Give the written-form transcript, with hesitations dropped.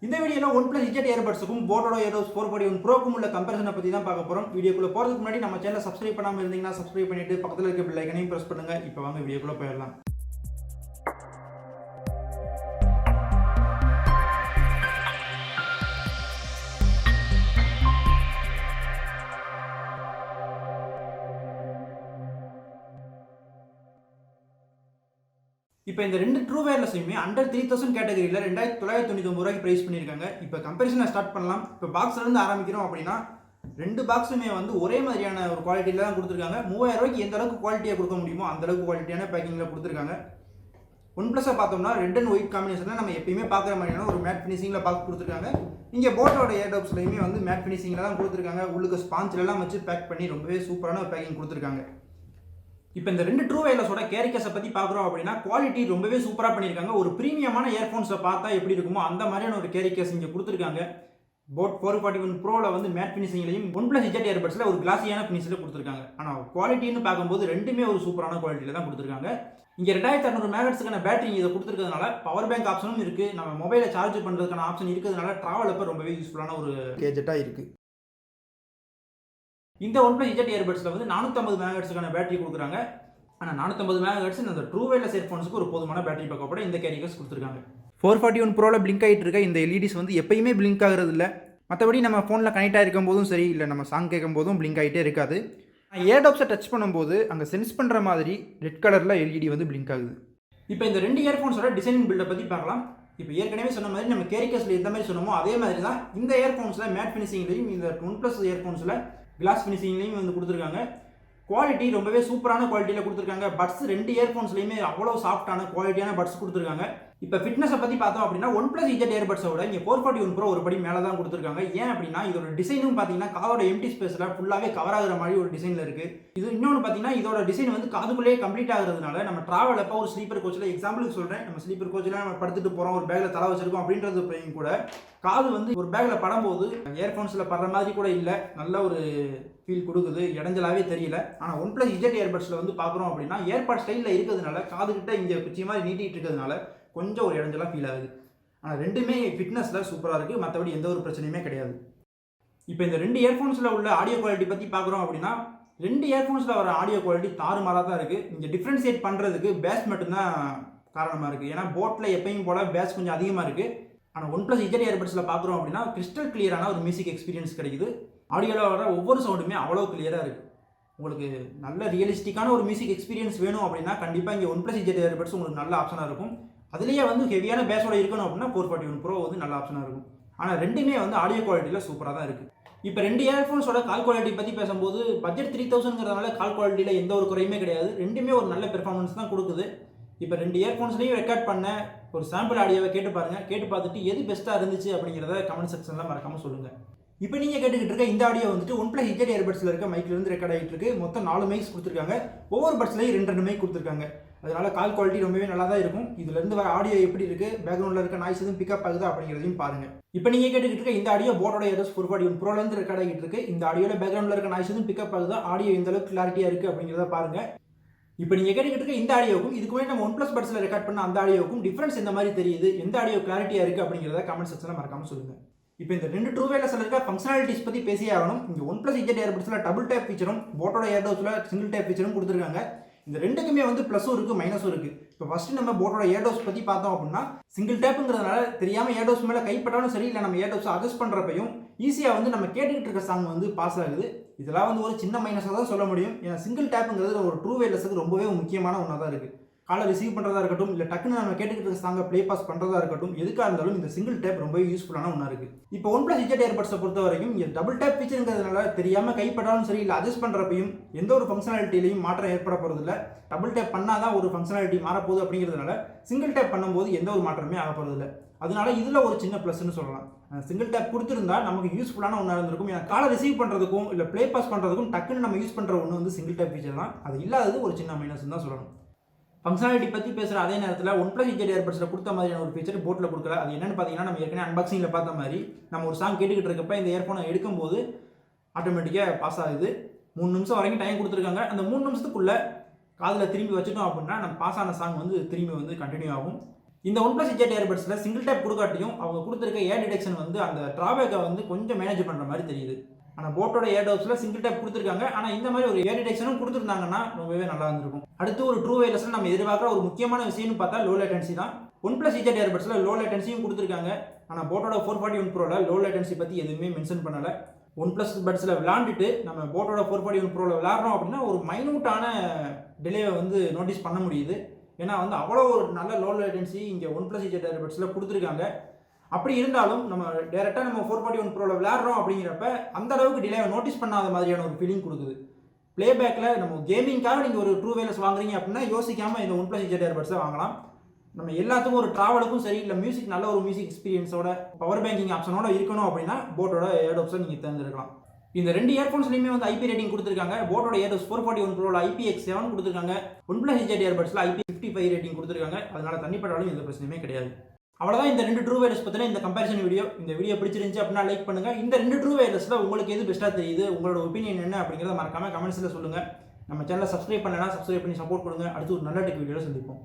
இந்த வீடியோல Oneplus Z earbudsக்கும் போட்டோட Airdopes 441 Proக்கும் உள்ள கம்பேரிசனை பத்தி தான் பார்க்க போறோம். வீடியோக்குள்ள போறதுக்கு முன்னாடி நம்ம சேனலை சப்ஸ்கிரைப் பண்ணாம இருந்தீங்கன்னா சப்ஸ்கிரைப் பண்ணிட்டு பக்கத்துல இருக்க பெல் ஐகானையும் பிரஸ் பண்ணுங்க. இப்போ வாங்க வீடியோக்குள்ள போயிடலாம். இப்போ இந்த ரெண்டு ட்ரூ வயர்லெஸ்ஸையுமே அண்டர் 3000 கேட்டகரியில் 2999 ரூபாய்க்கு ப்ரைஸ் பண்ணியிருக்காங்க. இப்போ கம்பேரிசனை ஸ்டார்ட் பண்ணலாம். இப்போ பாக்ஸ்லேருந்து ஆரம்பிக்கிறோம் அப்படின்னா ரெண்டு பாக்ஸுமே வந்து ஒரே மாதிரியான ஒரு குவாலிட்டியில் தான் கொடுத்துருக்காங்க. 3000 ரூபாய்க்கு எந்த அளவுக்கு குவாலிட்டியாக கொடுக்க முடியுமோ அந்த அளவுக்கு குவாலிட்டியான பேக்கிங்கில் கொடுத்துருக்காங்க. ஒன்ப்ளஸை பார்த்தோம்னா ரெட் அண்ட் ஒயிட் காம்பினேஷனில் நம்ம எப்பயுமே பார்க்குற மாதிரியான ஒரு மேட் ஃபினிஷிங்கில் பாக்ஸ் கொடுத்துருக்காங்க. இங்கே போட்டோட ஏர்டோப்ஸ்லையுமே வந்து மேட் ஃபினிஷிங்கில் தான் கொடுத்துருக்காங்க. உள்ளுக்கு ஸ்பாஞ்சிலெல்லாம் வச்சு பேக் பண்ணி ரொம்பவே சூப்பரான ஒரு பேக்கிங் கொடுத்துருக்காங்க. இப்போ இந்த ரெண்டு ட்ரூ வயர்லெஸோட கேரிகேஸை பற்றி பார்க்குறோம் அப்படின்னா குவாலிட்டி ரொம்பவே சூப்பராக பண்ணியிருக்காங்க. ஒரு ப்ரீமியமான இயர்ஃபோன்ஸை பார்த்தா எப்படி இருக்குமோ அந்த மாதிரியான ஒரு கேரிகேஸ் இங்கே கொடுத்துருக்காங்க. போட் 441 ப்ரோவில் வந்து மேட் ஃபினிஷிங்லையும் Oneplus Z earbudsல ஒரு கிளாஸியான ஃபினிஷில் கொடுத்துருக்காங்க. ஆனால் குவாலிட்டின்னு பார்க்கும்போது ரெண்டுமே ஒரு சூப்பரான குவாலிட்டியில் தான் கொடுத்துருக்காங்க. இங்கே 2600 MHzக்கான பேட்டரி இதை கொடுத்துருக்கிறதுனால பவர் பேங்க் ஆப்ஷனும் இருக்குது. நம்ம மொபைலை சார்ஜ் பண்ணுறதுக்கான ஆப்ஷன் இருக்கிறதுனால ட்ராவல் அப்போ ரொம்பவே யூஸ்ஃபுல்லான ஒரு கேஜெட்டாக இருக்குது. இந்த Oneplus Z earbudsல வந்து 450 MHzக்கான பேட்டரி கொடுக்குறாங்க. ஆனால் 450 MHz இந்த ட்ரூ வயர்லெஸ் இயர்ஃபோன்ஸுக்கு ஒரு போதுமான பேட்டரி பேக்கப்போட இந்த கேரிகேஸ் கொடுத்துருக்காங்க. 441 ப்ரோவில் பிளிங்க் ஆகிட்டு இருக்க இந்த எல்இடிஸ் வந்து எப்பயுமே பிளிங்க் ஆகிறது இல்லை. மற்றபடி நம்ம ஃபோனில் கனெக்ட் ஆகிருக்கும் போதும் சரி, இல்லை நம்ம சாங் கேட்கும் போதும் பிளிங்க் ஆகிட்டே இருக்காது. ஏர்டோப்ஸை டச் பண்ணும்போது அங்கே சென்ஸ் பண்ணுற மாதிரி ரெட் கலரில் எல்இடி வந்து பிளிங்க் ஆகுது. இப்போ இந்த ரெண்டு இயர்ஃபோன்ஸோட டிசைன் பில்டை பற்றி பார்க்கலாம். இப்போ ஏற்கனவே சொன்ன மாதிரி நம்ம கேரிகேஸில் எந்த மாதிரி சொன்னோமோ அதே மாதிரி தான் இந்த இயர்ஃபோன்ஸில் மேட் ஃபினிஷிங்லையும் இந்த Oneplus இயர்ஃபோன்ஸில் கிளாஸ் ஃபினிஷிங்லையும் வந்து கொடுத்துருக்காங்க. குவாலிட்டி ரொம்பவே சூப்பரான குவாலிட்டியில் கொடுத்துருக்காங்க. பட்ஸ் ரெண்டு இயர்ஃபோன்ஸ்லையுமே அவ்வளோ சாஃப்டான குவாலிட்டியான பட்ஸ் கொடுத்துருக்காங்க. இப்போ ஃபிட்னஸை பற்றி பார்த்தோம் அப்படின்னா Oneplus Z earbudsோட இங்கே 441 ப்ரோ ஒரு படி மேலே தான் கொடுத்துருக்காங்க. ஏன் அப்படின்னா இதோட டிசைனும் பார்த்தீங்கன்னா காதோட எம்டி ஸ்பேஸில் ஃபுல்லாகவே கவர் ஆகிற மாதிரி ஒரு டிசைனில் இருக்குது. இது இன்னொன்று பார்த்தீங்கன்னா இதோட டிசைன் வந்து காதுக்குள்ளேயே கம்ப்ளீட் ஆகிறதுனால நம்ம ட்ராவல் அப்போ ஒரு ஸ்லீப்பர் கோச்சில் எக்ஸாம்பிளுக்கு சொல்கிறேன், நம்ம ஸ்லீப்பர் கோச்சில் நம்ம படுத்துட்டு போகிறோம், ஒரு பேக்கில் தலை வச்சிருக்கோம் அப்படின்றது பையன் கூட காது வந்து ஒரு பேக்கில் படும்போது இயர்ஃபோன்ஸில் படுற மாதிரி கூட இல்லை, நல்ல ஒரு ஃபீல் கொடுக்குது, இடைஞ்சலாகவே தெரியல. ஆனால் Oneplus Z earbudsல வந்து பார்க்குறோம் அப்படின்னா ஏர்பாட் ஸ்டைலில் இருக்கிறதுனால காதுகிட்ட இங்கே குச்சி மாதிரி நீட்டிகிட்டு இருக்கிறதுனால கொஞ்சம் ஒரு இடைஞ்சலாக ஃபீல் ஆகுது. ஆனால் ரெண்டுமே ஃபிட்னஸில் சூப்பராக இருக்குது, மற்றபடி எந்த ஒரு பிரச்சனையுமே கிடையாது. இப்போ இந்த ரெண்டு இயர்ஃபோன்ஸில் உள்ள ஆடியோ குவாலிட்டி பற்றி பார்க்குறோம் அப்படின்னா ரெண்டு இயர்ஃபோன்ஸில் வர ஆடியோ குவாலிட்டி தாறுமாறாக தான் இருக்குது. இங்கே டிஃப்ரென்ஷியேட் பண்ணுறதுக்கு பேஸ் மட்டும்தான் காரணமாக இருக்குது. ஏன்னா போட்டில் எப்பயும் போல் பேஸ் கொஞ்சம் அதிகமாக இருக்குது. ஆனால் Oneplus Z earbudsல பார்க்குறோம் அப்படின்னா கிறிஸ்டல் கிளியரான ஒரு மியூசிக் எக்ஸ்பீரியன்ஸ் கிடைக்குது. ஆடியோவில் வர ஒவ்வொரு சவுண்டுமே அவ்வளோ கிளியராக இருக்குது. உங்களுக்கு நல்ல ரியலிஸ்டிக்கான ஒரு மியூசிக் எக்ஸ்பீரியன்ஸ் வேணும் அப்படின்னா கண்டிப்பாக இங்கே Oneplus Z earbuds உங்களுக்கு நல்ல ஆப்ஷனாக இருக்கும். அதுலேயே வந்து ஹெவியான பேஸோட இருக்கணும் அப்படின்னா 441 ப்ரோ வந்து நல்ல ஆப்ஷனாக இருக்கும். ஆனால் ரெண்டுமே வந்து ஆடியோ குவாலிட்டியில் சூப்பராக தான் இருக்குது. இப்போ ரெண்டு இயர்ஃபோன்ஸோட கால் குவாலிட்டி பற்றி பேசும்போது பட்ஜெட் 3000ங்கிறதுனால கால் குவாலிட்டியில் எந்த ஒரு குறையுமே கிடையாது. ரெண்டுமே ஒரு நல்ல பெர்ஃபார்மன்ஸ் தான் கொடுக்குது. இப்போ ரெண்டு இயர்ஃபோன்ஸ்லையும் ரெக்கார்ட் பண்ண ஒரு சாம்பிள் ஆடியோவை கேட்டு பாருங்கள். கேட்டு பார்த்துட்டு எது பெஸ்ட்டாக இருந்துச்சு அப்படிங்கிறத கமெண்ட் செக்ஷனில் மறக்காமல் சொல்லுங்கள். இப்போ நீங்கள் கேட்டுக்கிட்டு இருக்க இந்த ஆடியோ வந்துட்டு Oneplus Z earbudsல இருக்க மைக்லேருந்து ரெக்கார்ட் ஆகிட்டு இருக்கு. மொத்தம் 4 மைக்ஸ் கொடுத்துருக்காங்க. ஒவ்வொரு பட்ஸ்லையும் 2 மைக் கொடுத்துருக்காங்க. அதனால கால் குவாலிட்டி ரொம்பவே நல்லா தான் இருக்கும். இதுலேருந்து வர ஆடியோ எப்படி இருக்குது, பேக்ரவுண்டில் இருக்க நாய்ஸ் எதுவும் பிக்கப் ஆகுதா அப்படிங்கிறதையும் பாருங்கள். இப்போ நீங்கள் கேட்டுக்கிட்டு இருக்க இந்த ஆடியோ போட்டோட Airdopes 441 ப்ரோலேருந்து ரெக்கார்ட் ஆகிட்டு இருக்கு. இந்த ஆடியோவில் பேக்ரவுண்டில் இருக்க நாய்ஸ் எதுவும் பிக்கப் ஆகுதா, ஆடியோ எந்த அளவுக்கு கிளாரிட்டியாக இருக்குது அப்படிங்கிறத பாருங்கள். இப்போ நீங்கள் கேட்டுக்கிட்டு இருக்க இந்த ஆடியோக்கும் இதுக்குமே நம்ம Oneplus பட்ஸில் ரெக்கார்ட் பண்ண அந்த ஆடியோக்கும் டிஃப்ரென்ஸ் எந்த மாதிரி தெரியுது, எந்த ஆடியோ கிளாரிட்டியாக இருக்குது அப்படிங்கிறத கமெண்ட் செக்ஷனில் மறக்காமல் சொல்லுங்கள். இப்போ இந்த ரெண்டு ட்ரூ வயர்லெஸ்ல இருக்க ஃபங்க்ஷனாலிட்டிஸ் பற்றி பேசியே ஆகணும். இங்கே Oneplus Z earbudsல டபுள் டேப் ஃபீச்சரும் போட்டோட Airdopesல சிங்கிள் டேப் ஃபீச்சரும் கொடுத்துருக்காங்க. இந்த ரெண்டுக்குமே வந்து ப்ளஸும் இருக்குது மைனஸும் இருக்குது. இப்போ ஃபஸ்ட்டு நம்ம போட்டோட Airdopes பற்றி பார்த்தோம் அப்படின்னா சிங்கிள் டேப்புங்கிறதுனால தெரியாமல் Airdopes மேலே கைப்பட்டாலும் சரி, இல்லை நம்ம Airdopes அட்ஜஸ்ட் பண்ணுறப்பையும் ஈஸியாக வந்து நம்ம கேட்டுக்கிட்டு இருக்க சாங் வந்து பாஸ் ஆகுது. இதெல்லாம் வந்து ஒரு சின்ன மைனஸாக தான் சொல்ல முடியும். ஏன்னா சிங்கிள் டேப்புங்கிறது ஒரு ட்ரூ வயர்லெஸ்ஸுக்கு ரொம்பவே முக்கியமான ஒன்றா தான் இருக்குது. காலை ரிசீவ் பண்ணுறதா இருக்கட்டும், இல்லை டக்குன்னு நம்ம கேட்டுக்கிட்டு இருக்க சாங்கை ப்ளே பாஸ் பண்ணுறதா இருக்கட்டும், எதுக்காக இருந்தாலும் இந்த சிங்கிள் டேப் ரொம்பவே யூஸ்ஃபுல்லான ஒன்றா இருக்குது. இப்போ Oneplus Z earbudsஸை பொறுத்த வரைக்கும் இங்கே டபுள் டேப் ஃபீச்சருங்கிறதுனால தெரியாமல் கைப்பட்டாலும் சரி, இல்லை அட்ஜஸ்ட் பண்ணுறப்பையும் எந்த ஒரு ஃபங்க்ஷனாலிட்டிலையும் மாற்றம் ஏற்பட போகிறதில்ல. டபுள் டேப் பண்ணால் தான் ஒரு ஃபங்க்ஷனாலிட்டி மாறப்போகுது அப்படிங்கிறதுனால சிங்கிள் டேப் பண்ணும்போது எந்த ஒரு மாற்றமே ஆக போகிறதில்ல. அதனால இதில் ஒரு சின்ன ப்ளஸ்ன்னு சொல்லலாம். சிங்கிள் டேப் கொடுத்துருந்தா நமக்கு யூஸ்ஃபுல்லான ஒன்றா இருந்திருக்கும். ஏன்னா காலை ரிசீவ் பண்ணுறதுக்கும் இல்லை ப்ளே பாஸ் பண்ணுறதுக்கும் டக்குன்னு நம்ம யூஸ் பண்ணுற ஒன்று வந்து சிங்கிள் டேப் ஃபீச்சர் தான். அது இல்லாதது ஒரு சின்ன மைனஸ்ன்னு தான் சொல்லணும். ஃபங்க்ஷனாலிட்டி பற்றி பேசுகிற அதே நேரத்தில் Oneplus Z earbudsல கொடுத்த மாதிரியான ஒரு ஃபீச்சர் போட்டில் கொடுக்கல. அது என்னென்னு பார்த்தீங்கன்னா நம்ம ஏற்கனவே அன்பாக்சிங்கில் பார்த்த மாதிரி நம்ம ஒரு சாங் கேட்டுக்கிட்டு இருக்கப்ப இந்த இயர்ஃபோனை எடுக்கும்போது ஆட்டோமேட்டிக்காக பாஸ் ஆகுது. 3 நிமிஷம் வரைக்கும் டைம் கொடுத்துருக்காங்க. அந்த 3 நிமிஷத்துக்குள்ளே காதில் திரும்பி வச்சுட்டோம் அப்படின்னா நம்ம பாஸ் ஆன சாங் வந்து திரும்பி வந்து கண்டினியூ ஆகும். இந்த OnePlus EZ ஏர்பட்ஸில் சிங்கிள் டேப் கொடுக்காட்டியும் அவங்க கொடுத்துருக்க ஏர் டிடெக்ஷன் வந்து அந்த ட்ராபேக்கை வந்து கொஞ்சம் மேனேஜ் பண்ணுற மாதிரி தெரியுது. ஆனால் போட்டோட ஏர்டோப்ஸில் சிங்கிள் டேப் கொடுத்துருக்காங்க. ஆனால் இந்த மாதிரி ஒரு ஏர் டிடெக்ஷனும் கொடுத்துருந்தாங்கன்னா ரொம்பவே நல்லா இருந்திருக்கும். அடுத்து ஒரு ட்ரூ வயர்லெஸில் நம்ம எதிர்பார்க்குற ஒரு முக்கியமான விஷயம்னு பார்த்தா லோ லேட்டன்சி தான். OnePlus EZ ஏர்பட்ஸில் லோ லேட்டன்சியும் கொடுத்துருக்காங்க. ஆனால் போட்டோட 441 ப்ரோவில் லோ லேட்டன்சி பற்றி எதுவுமே மென்ஷன் பண்ணலை. OnePlus பட்ஸில் விளாண்டுட்டு நம்ம போட்டோட 441 ப்ரோவில் விளாட்றோம் அப்படின்னா ஒரு மைனூட்டான டிலேவை வந்து நோட்டீஸ் பண்ண முடியுது. ஏன்னா வந்து அவ்வளோ ஒரு நல்ல லோ லேட்டன்சி இங்கே OnePlus EZ ஏர்பட்ஸில் கொடுத்துருக்காங்க. அப்படி இருந்தாலும் நம்ம டேரெக்டாக நம்ம 441 ப்ரோவில் விளையாடுறோம் அப்படிங்கிறப்ப அந்த அளவுக்கு டிலேவை நோட்டீஸ் பண்ணாத மாதிரியான ஒரு ஃபீலிங் கொடுக்குது. ப்ளேபேக்கில் நம்ம கேமிங்காக நீங்கள் ஒரு ட்ரூ வயர்லெஸ் வாங்குறீங்க அப்படின்னா யோசிக்காமல் இந்த OnePlus EZ ஏர்பட்ஸை வாங்கலாம். நம்ம எல்லாத்துக்கும் ஒரு ட்ராவலுக்கும் சரி, இல்லை மியூசிக் நல்ல ஒரு மியூசிக் எக்ஸ்பீரியன்ஸோட பவர் பேங்கிங் ஆப்ஷனோட இருக்கணும் அப்படின்னா போட்டோட ஏர்டோப்ஸை நீங்கள் தேர்ந்தெடுக்கலாம். இந்த ரெண்டு இயர்ஃபோன்ஸ்லையுமே வந்து IP ரேட்டிங் கொடுத்துருக்காங்க. போட்டோட ஏர்டோப்ஸ் 441 ப்ரோவில் IPX7 கொடுத்துருக்காங்க. OnePlus EZ ஏர்பட்ஸில் IP55 ரேட்டிங் கொடுத்துருக்காங்க. அதனால தண்ணிப்பட்டாலும் எந்த பிரச்சனையுமே கிடையாது. அவ்வளோதான் இந்த ரெண்டு ட்ரூ வயர்லெஸ் பற்றின இந்த கம்பேரிசன் வீடியோ. இந்த வீடியோ பிடிச்சிருந்துச்சு அப்படின்னா லைக் பண்ணுங்கள். இந்த ரெண்டு ட்ரூ வயர்லெஸில் உங்களுக்கு எது பெஸ்ட்டாக தெரியுது, உங்களோட ஒப்பீனியன் என்ன அப்படிங்கிறத மறக்காமல் கமெண்ட்ஸில் சொல்லுங்கள். நம்ம சேனலை சப்ஸ்கிரைப் பண்ணலைன்னா சப்ஸ்கிரைப் பண்ணி சப்போர்ட் கொடுங்க. அடுத்து ஒரு நல்ல டெக் வீடியோவில் சந்திப்போம்.